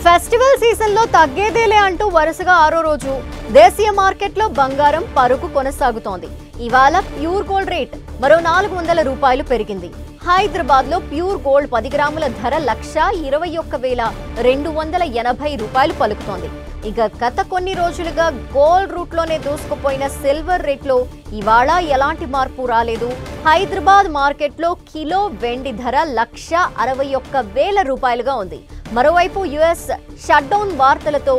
Festival season లో తగ్గేదేలే అంటూ వరుసగా ఆరో రోజు దేశీయ మార్కెట్లో బంగారం పరుగు కొనసాగుతోంది. ఇవాళ ప్యూర్ గోల్డ్ రేట్ మరో 400 రూపాయలు పెరిగింది. హైదరాబాద్ లో ప్యూర్ గోల్డ్ 10 గ్రాముల ధర 1,21,280 రూపాయలు పలుకుతోంది. ఇక గత కొన్ని రోజులుగా గోల్డ్ రూట్ లోనే దూసుకుపోయిన సిల్వర్ రేట్ లో ఇవాళ ఎలాంటి మార్పు రాలేదు. హైదరాబాద్ మార్కెట్ లో కిలో వెండి ధర 1,61,000 రూపాయలుగా ఉంది. మరోవైపు యుఎస్ షట్డౌన్ వార్తలతో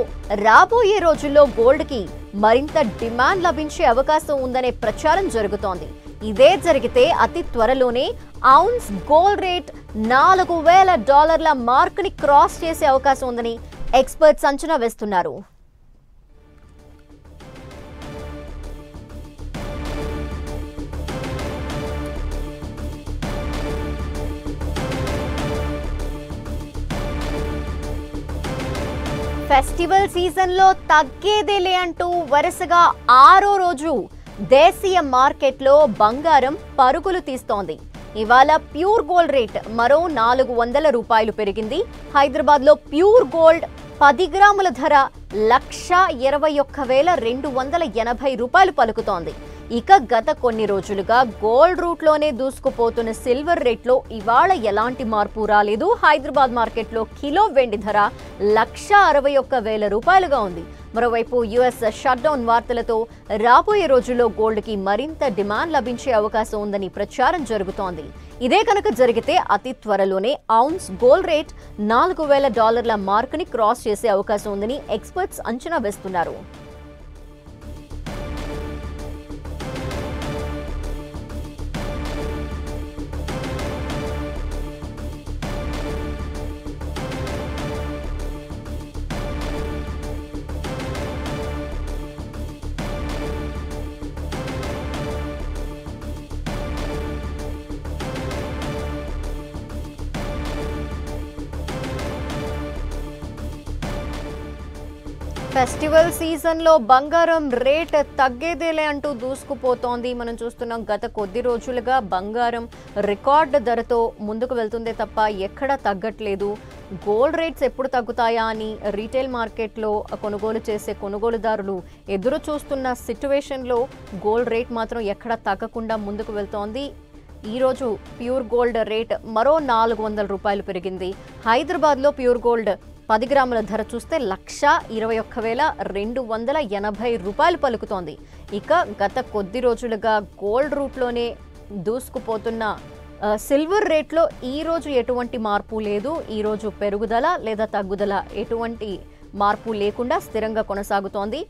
రాబోయే రోజుల్లో గోల్డ్ కి మరింత డిమాండ్ లభించే అవకాశం ఉందనే ప్రచారం జరుగుతోంది. ఇదే జరిగితే అతి త్వరలోనే ఔన్స్ గోల్డ్ రేట్ $4,000 మార్క్ ని క్రాస్ చేసే అవకాశం ఉందని ఎక్స్పర్ట్స్ అంచనా వేస్తున్నారు. ఫెస్టివల్ సీజన్ లో తగ్గేదేలే అంటూ వరుసగా ఆరో రోజు దేశీయ మార్కెట్లో బంగారం పరుగులు తీస్తోంది. ఇవాళ ప్యూర్ గోల్డ్ రేట్ మరో 400 రూపాయలు పెరిగింది. హైదరాబాద్ లో ప్యూర్ గోల్డ్ 10 గ్రాముల ధర 1,21,280 రూపాయలు పలుకుతోంది. ఇక గత కొన్ని రోజులుగా గోల్డ్ రూట్ లోనే దూసుకుపోతున్న సిల్వర్ రేట్ లో ఇవాళ ఎలాంటి మార్పు రాలేదు. హైదరాబాద్ మార్కెట్ లో కిలో వెండి ధర 1,61,000 రూపాయలుగా ఉంది. మరోవైపు యుఎస్ షట్డౌన్ వార్తలతో రాబోయే రోజుల్లో గోల్డ్ కి మరింత డిమాండ్ లభించే అవకాశం ఉందని ప్రచారం జరుగుతోంది. ఇదే కనుక జరిగితే అతి త్వరలోనే ఔన్స్ గోల్డ్ రేట్ $4,000 మార్క్ ని క్రాస్ చేసే అవకాశం ఉందని ఎక్స్పర్ట్స్ అంచనా వేస్తున్నారు. ఫెస్టివల్ సీజన్ లో బంగారం రేట్ తగ్గేదేలే అంటూ దూసుకుపోతోంది. మనం చూస్తున్నాం గత కొద్ది రోజులుగా బంగారం రికార్డు ధరతో ముందుకు వెళ్తుందే తప్ప ఎక్కడా తగ్గట్లేదు. గోల్డ్ రేట్స్ ఎప్పుడు తగ్గుతాయా అని రీటైల్ మార్కెట్లో కొనుగోలు చేసే కొనుగోలుదారులు ఎదురు చూస్తున్న సిట్యువేషన్లో గోల్డ్ రేట్ మాత్రం ఎక్కడా తగ్గకుండా ముందుకు వెళ్తోంది. ఈరోజు ప్యూర్ గోల్డ్ రేట్ మరో 400 రూపాయలు పెరిగింది. హైదరాబాద్లో ప్యూర్ గోల్డ్ 10 గ్రాముల ధర చూస్తే 1,21,280 రూపాయలు పలుకుతోంది. ఇక గత కొద్ది రోజులుగా గోల్డ్ రూట్లోనే దూసుకుపోతున్న సిల్వర్ రేట్లో ఈరోజు ఎటువంటి మార్పు లేదు. ఈరోజు పెరుగుదల లేదా తగ్గుదల ఎటువంటి మార్పు లేకుండా స్థిరంగా కొనసాగుతోంది.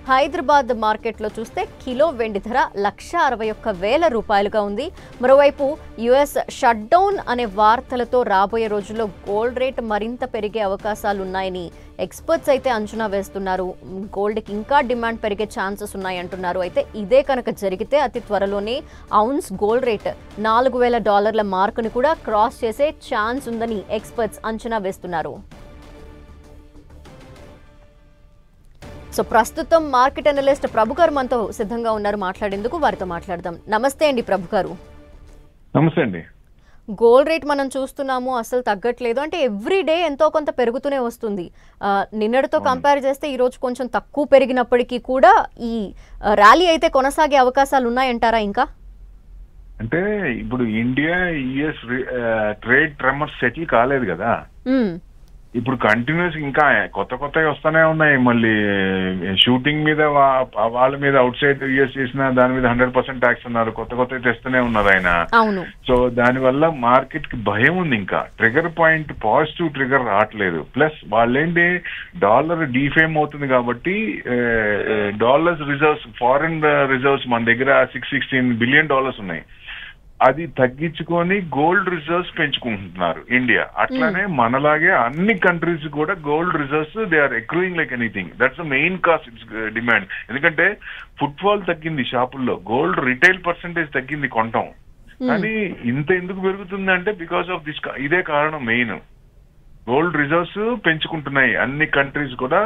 హైదరాబాద్ మార్కెట్లో చూస్తే కిలో వెండి ధర 1,61,000 రూపాయలుగా ఉంది. మరోవైపు యుఎస్ షట్డౌన్ అనే వార్తలతో రాబోయే రోజుల్లో గోల్డ్ రేట్ మరింత పెరిగే అవకాశాలు ఉన్నాయని ఎక్స్పర్ట్స్ అయితే అంచనా వేస్తున్నారు. గోల్డ్కి ఇంకా డిమాండ్ పెరిగే ఛాన్సెస్ ఉన్నాయంటున్నారు. అయితే ఇదే కనుక జరిగితే అతి త్వరలోనే ఔన్స్ గోల్డ్ రేట్ $4,000 మార్కుని కూడా క్రాస్ చేసే ఛాన్స్ ఉందని ఎక్స్పర్ట్స్ అంచనా వేస్తున్నారు. సో ప్రస్తుతం మార్కెట్ అనలిస్ట్ ప్రభు గారు మనతో సిద్ధంగా ఉన్నారు మాట్లాడేందుకు. వారితో మాట్లాడదాం. నమస్తే అండి ప్రభు గారు. నమస్తే అండి. గోల్డ్ రేట్ మనం చూస్తున్నాము, అసలు తగ్గట్లేదు. అంటే ఎవ్రీ డే ఎంతో కొంత పెరుగుతూనే వస్తుంది. నిన్నటితో కంపేర్ చేస్తే ఈ రోజు కొంచెం తక్కువ పెరిగినప్పటికీ కూడా ఈ ర్యాలీ అయితే కొనసాగే అవకాశాలు ఉన్నాయంటారా? ఇంకా అంటే ఇప్పుడు India US trade tremors settle కాలేదు కదా. ఇప్పుడు కంటిన్యూస్ ఇంకా కొత్తవి వస్తూనే ఉన్నాయి. మళ్ళీ షూటింగ్ మీద వాళ్ళ మీద అవుట్ సైడ్ యూఎస్ చేసిన దాని మీద 100% ట్యాక్స్ ఉన్నారు. కొత్తవి తెస్తూనే ఉన్నారు ఆయన. సో దాని వల్ల మార్కెట్ కి భయం ఉంది. ఇంకా ట్రిగర్ పాయింట్ పాజిటివ్ ట్రిగర్ రావట్లేదు. ప్లస్ వాళ్ళేంటి డాలర్ డిఫేమ్ అవుతుంది కాబట్టి డాలర్స్ రిజర్వ్స్, ఫారిన్ రిజర్వ్స్ మన దగ్గర $616 బిలియన్ ఉన్నాయి. అది తగ్గించుకొని గోల్డ్ రిజర్వ్స్ పెంచుకుంటున్నారు ఇండియా. అట్లానే మనలాగే అన్ని కంట్రీస్ కూడా gold reserves they are accruing like anything. That's the main cost it's demand. ఎందుకంటే ఫుట్ఫాల్ తగ్గింది షాపుల్లో, గోల్డ్ రిటైల్ పర్సెంటేజ్ తగ్గింది కొంటాం. కానీ ఇంత ఎందుకు పెరుగుతుంది అంటే బికాస్ ఆఫ్ దిస్, ఇదే కారణం మెయిన్. గోల్డ్ రిజర్వ్స్ పెంచుకుంటున్నాయి అన్ని కంట్రీస్ కూడా,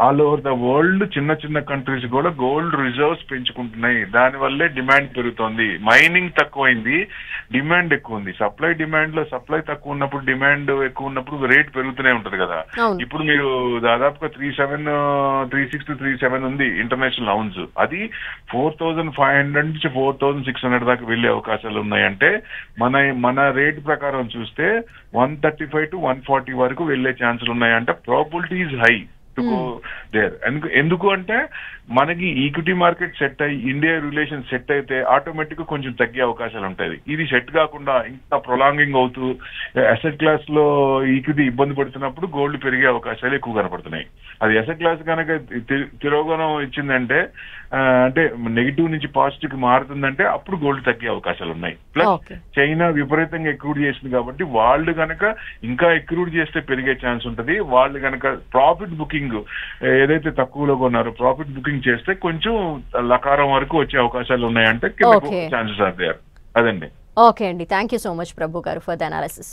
ఆల్ ఓవర్ ద వరల్డ్ చిన్న చిన్న కంట్రీస్ కూడా గోల్డ్ రిజర్వ్స్ పెంచుకుంటున్నాయి. దానివల్లే డిమాండ్ పెరుగుతోంది. మైనింగ్ తక్కువైంది, డిమాండ్ ఎక్కువ ఉంది. సప్లై డిమాండ్ లో సప్లై తక్కువ ఉన్నప్పుడు డిమాండ్ ఎక్కువ ఉన్నప్పుడు రేట్ పెరుగుతూనే ఉంటది కదా. ఇప్పుడు మీరు దాదాపుగా 3,637 ఉంది ఇంటర్నేషనల్ ఔన్స్. అది 4,500 నుంచి 4,600 దాకా వెళ్లే అవకాశాలు ఉన్నాయంటే మన రేట్ ప్రకారం చూస్తే 135 to 140 వరకు వెళ్లే ఛాన్సులు ఉన్నాయంటే probability is high to go there. ఎందుకు అంటే మనకి ఈక్విటీ మార్కెట్ సెట్ అయ్యి ఇండియా రిలేషన్ సెట్ అయితే ఆటోమేటిక్ గా కొంచెం తగ్గే అవకాశాలు ఉంటాయి. ఇది సెట్ కాకుండా ఇంకా ప్రొలాంగింగ్ అవుతూ అసెట్ క్లాస్ లో ఈక్విటీ ఇబ్బంది పడుతున్నప్పుడు గోల్డ్ పెరిగే అవకాశాలు ఎక్కువ కనపడుతున్నాయి. అది అసెట్ క్లాస్ కనుక తిరోగమనం ఇచ్చిందంటే, అంటే నెగిటివ్ నుంచి పాజిటివ్ కి మారుతుందంటే అప్పుడు గోల్డ్ తగ్గే అవకాశాలు ఉన్నాయి. ప్లస్ చైనా విపరీతంగా ఎక్రూడ్ చేసింది కాబట్టి వాళ్ళు కనుక ఇంకా ఎక్రూడ్ చేస్తే పెరిగే ఛాన్స్ ఉంటుంది. వాళ్ళు కనుక ప్రాఫిట్ బుకింగ్ ఏదైతే తక్కువలో కొన్నారో ప్రాఫిట్ బుకింగ్ చేస్తే కొంచెం లకారం వరకు వచ్చే అవకాశాలు ఉన్నాయంటే ఛాన్సెస్ ఆర్ దేర్. అదండి. ఓకే అండి, థ్యాంక్ యూ సో మచ్ ప్రభు గారు ఫర్ ద అనాలిసిస్.